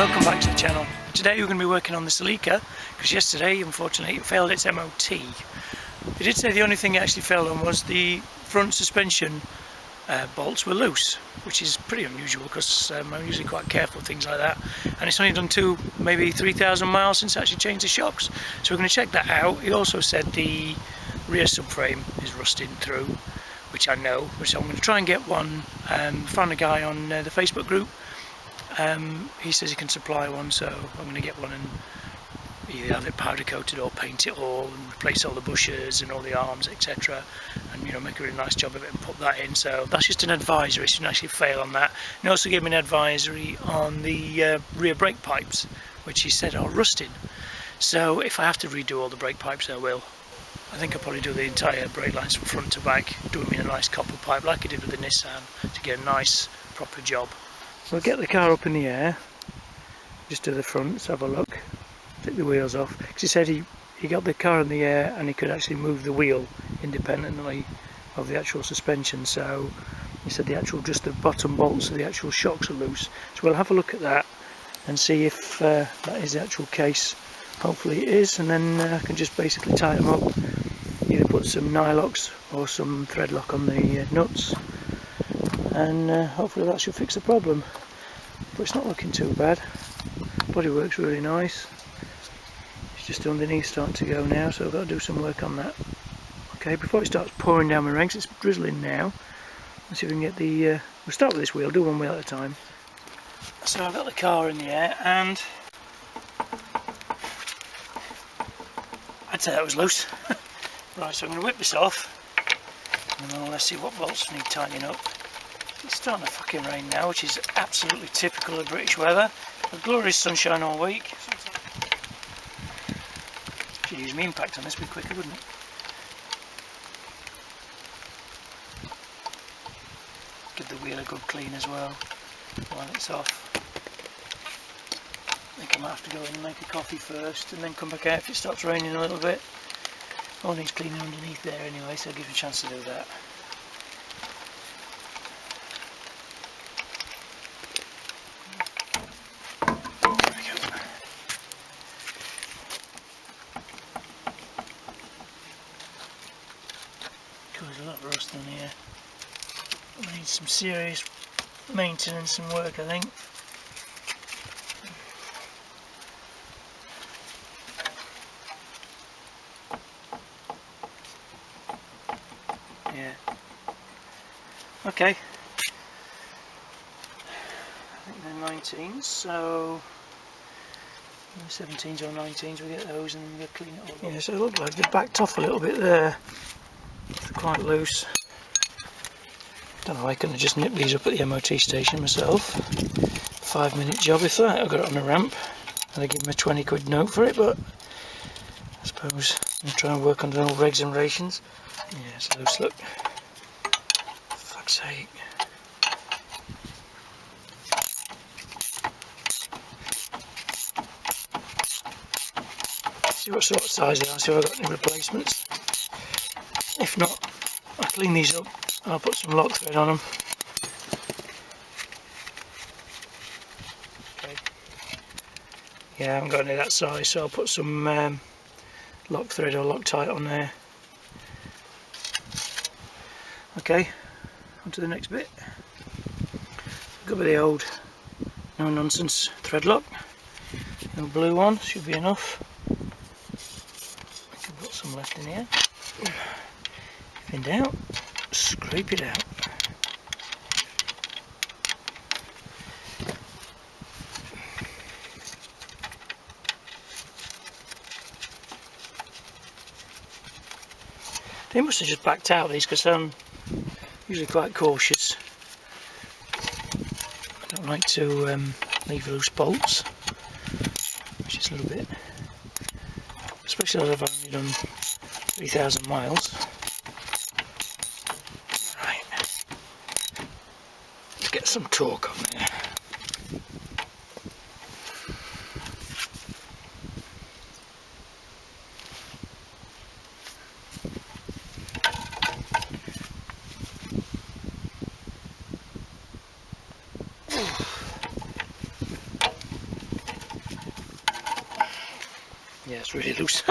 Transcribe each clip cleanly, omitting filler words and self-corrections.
welcome back to the channel. Today we're going to be working on the Celica because yesterday unfortunately it failed its MOT. They did say the only thing it actually failed on was the front suspension bolts were loose, which is pretty unusual because I'm usually quite careful with things like that, and it's only done maybe 3,000 miles since I actually changed the shocks, so we're going to check that out. He also said the rear subframe is rusting through, which I know, so I'm going to try and get one. Found a guy on the Facebook group. He says he can supply one, so I'm going to get one and either have it powder coated or paint it all and replace all the bushes and all the arms, etc., and make a really nice job of it and put that in. So that's just an advisory, so you can actually fail on that. And he also gave me an advisory on the rear brake pipes, which he said are rusting. So if I have to redo all the brake pipes, I will. I think I'll probably do the entire brake lines from front to back, do them in a nice copper pipe like I did with the Nissan to get a nice proper job. So I'll get the car up in the air, just to the front, let's have a look, take the wheels off, because he said he got the car in the air and he could actually move the wheel independently of the actual suspension, so he said just the bottom bolts of the actual shocks are loose. So we'll have a look at that and see if that is the actual case. Hopefully it is, and then I can just basically tighten them up, either put some nylox or some thread lock on the nuts, and hopefully that should fix the problem. But it's not looking too bad. Bodywork's really nice. It's just underneath starting to go now, so I've got to do some work on that. Okay, before it starts pouring down my ranks, it's drizzling now. Let's see if we can get the we'll start with this wheel, do one wheel at a time. So I've got the car in the air and I'd say that was loose. Right, so I'm going to whip this off and then let's see what bolts need tightening up. It's starting to fucking rain now, which is absolutely typical of British weather. A glorious sunshine all week. Should use my impact on this, be quicker, wouldn't it? Give the wheel a good clean as well while it's off. I think I might have to go in and make a coffee first and then come back out if it starts raining a little bit. All needs cleaning underneath there anyway, so I'll give you a chance to do that. There's a lot of rust on here. I need some serious maintenance and work, I think. Yeah. Okay. I think they're 19s, so 17s or 19s, we'll get those and we'll clean it all up. Yeah, so it looked like they backed off a little bit there. They're quite loose. Don't know, I couldn't have just nipped these up at the MOT station myself. 5-minute job if that. I got it on a ramp and I give them a 20 quid note for it, but I suppose I'm trying to work on the old regs and rations. Yeah, so those look. For fuck's sake. See what sort of size they are, see if I've got any replacements. If not, I'll clean these up and I'll put some lock thread on them. Okay. Yeah, I haven't got any of that size, so I'll put some lock thread or Loctite on there. Okay, on to the next bit. Go with the old no nonsense thread lock. The blue one should be enough. I can put some left in here. If in doubt, scrape it out. They must have just backed out these because I'm usually quite cautious. I don't like to leave loose bolts, which is a little bit, especially as I've only done 3,000 miles. Right, let's get some torque on there. Yeah, it's really loose.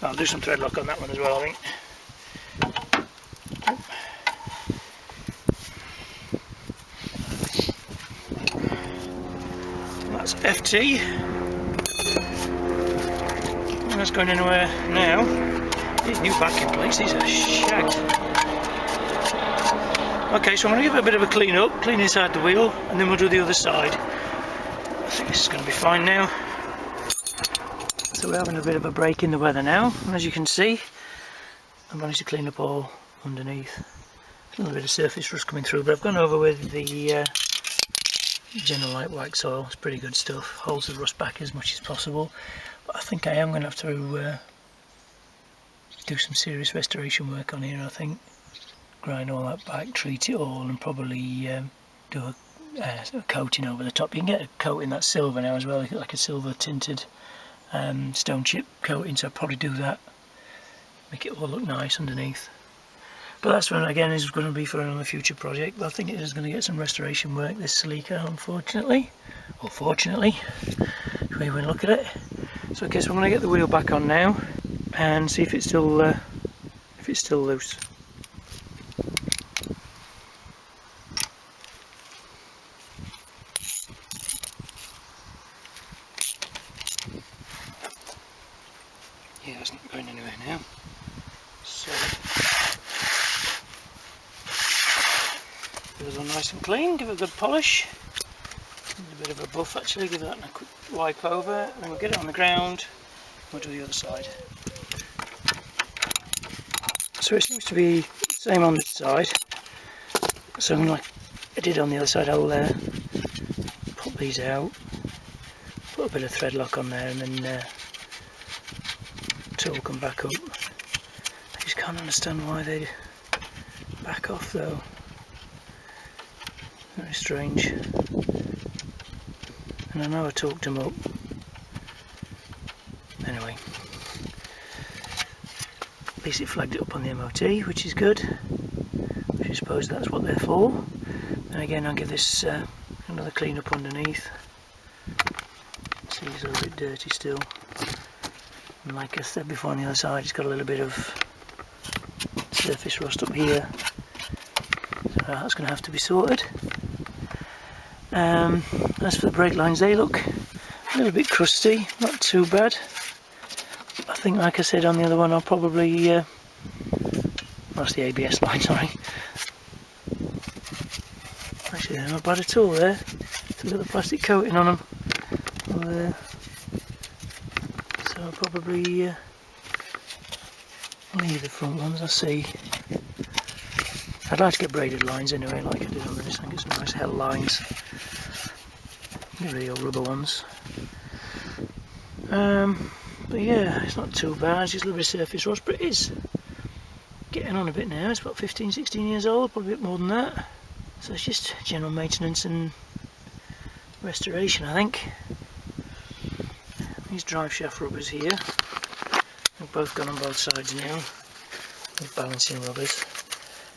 I'll do some thread lock on that one as well, I think. That's FT. That's going anywhere now. These new backing plates, these are shagged. Okay, so I'm going to give it a bit of a clean up, clean inside the wheel, and then we'll do the other side. I think this is going to be fine now. So we're having a bit of a break in the weather now, and as you can see, I've managed to clean up all underneath. A little bit of surface rust coming through, but I've gone over with the general light white soil. It's pretty good stuff, holds the rust back as much as possible. But I think I am going to have to do some serious restoration work on here, I think. Grind all that back, treat it all, and probably do a coating over the top. You can get a coat in that silver now as well, like a silver tinted stone chip coating, so I'll probably do that. Make it all look nice underneath. But that's one again is going to be for another future project. But I think it is going to get some restoration work, this Celica, unfortunately. Or fortunately, if we even look at it. So okay, so I'm going to get the wheel back on now and see if it's still loose. Yeah, it's not going anywhere now. So give it all nice and clean, give it a good polish. A bit of a buff actually, give that a quick wipe over, and then we'll get it on the ground. We'll do the other side. So it seems to be the same on this side. So like I did on the other side, I'll pop these out, put a bit of thread lock on there, and then tool come back up. I just can't understand why they back off though. Very strange. And I know I talked them up. Anyway, at least it flagged it up on the MOT, which is good. I suppose that's what they're for. And again, I'll give this another clean up underneath. See, it's a little bit dirty still. And like I said before, on the other side, it's got a little bit of surface rust up here. So that's going to have to be sorted. As for the brake lines, they look a little bit crusty, not too bad. I think, like I said on the other one, I'll probably that's the ABS line, sorry. Actually, they're not bad at all there. Still got the plastic coating on them. There. So I'll probably leave the front ones. I'll see. I'd like to get braided lines anyway, like I did on this. I get some nice hell lines. Get rid of the old rubber ones. But yeah, it's not too bad. It's just a little bit of surface rust, but it is getting on a bit now. It's about 15, 16 years old, probably a bit more than that. So it's just general maintenance and restoration, I think. These drive shaft rubbers here, they've both gone on both sides now. With balancing rubbers.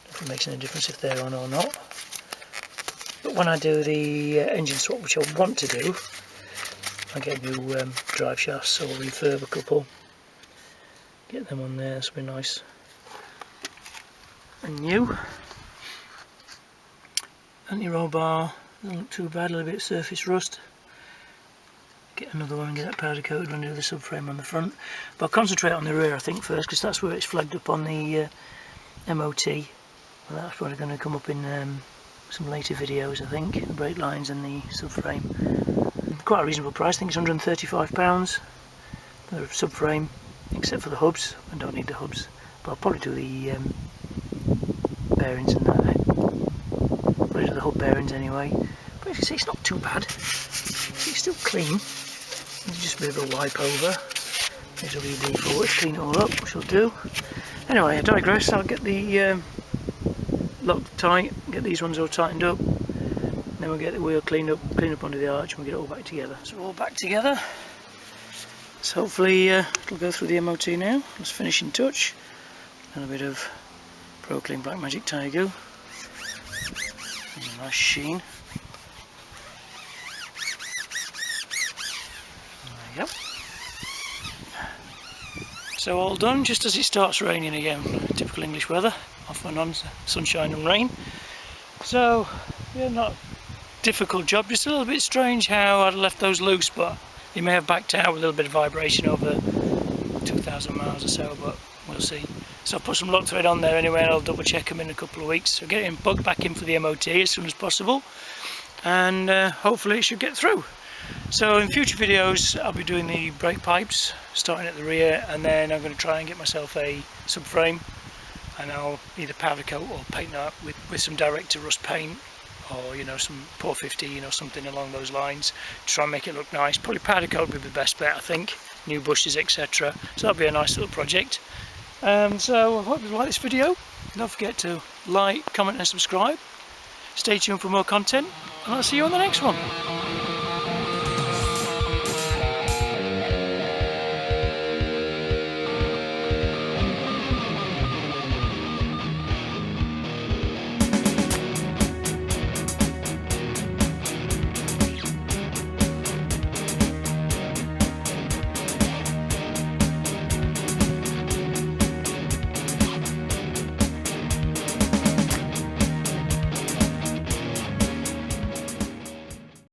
If it makes any difference if they're on or not. But when I do the engine swap, which I want to do, I get new drive shafts, so I'll refurb a couple. Get them on there, this will be nice and new. Anti-roll bar, doesn't look too bad, a little bit of surface rust. Get another one and get that powder coated when I do the subframe on the front. But I'll concentrate on the rear I think first, because that's where it's flagged up on the MOT. Well, that's probably going to come up in some later videos I think, the brake lines and the subframe. Quite a reasonable price, I think it's £135 for the subframe, except for the hubs. I don't need the hubs, but I'll probably do the bearings and that. Probably do the hub bearings anyway. But as you see, it's not too bad. It's still clean. It's just a bit of a wipe over. There's a WD-40 to clean it all up, which will do. Anyway, I digress. I'll get the locked tight, get these ones all tightened up. Then we'll get the wheel clean up under the arch, and we'll get it all back together. So all back together. So hopefully it'll go through the MOT now. Let's finishing touch. A little bit of Pro Clean Black Magic tyre glue. A nice sheen. There we go. So all done just as it starts raining again. Typical English weather, off and on, sunshine and rain. So yeah, not difficult job, just a little bit strange how I'd left those loose, but they may have backed out with a little bit of vibration over 2,000 miles or so, but we'll see. So I'll put some lock thread on there anyway, and I'll double check them in a couple of weeks. So get it bugged back in for the MOT as soon as possible, and hopefully it should get through. So in future videos I'll be doing the brake pipes, starting at the rear, and then I'm going to try and get myself a subframe, and I'll either powder coat or paint that with some direct to rust paint, or you know, some Pour 15 or something along those lines to try and make it look nice. Probably powder coat would be the best bet, I think. New bushes, etc. So that'll be a nice little project. So I hope you like this video. Don't forget to like, comment and subscribe. Stay tuned for more content, and I'll see you on the next one.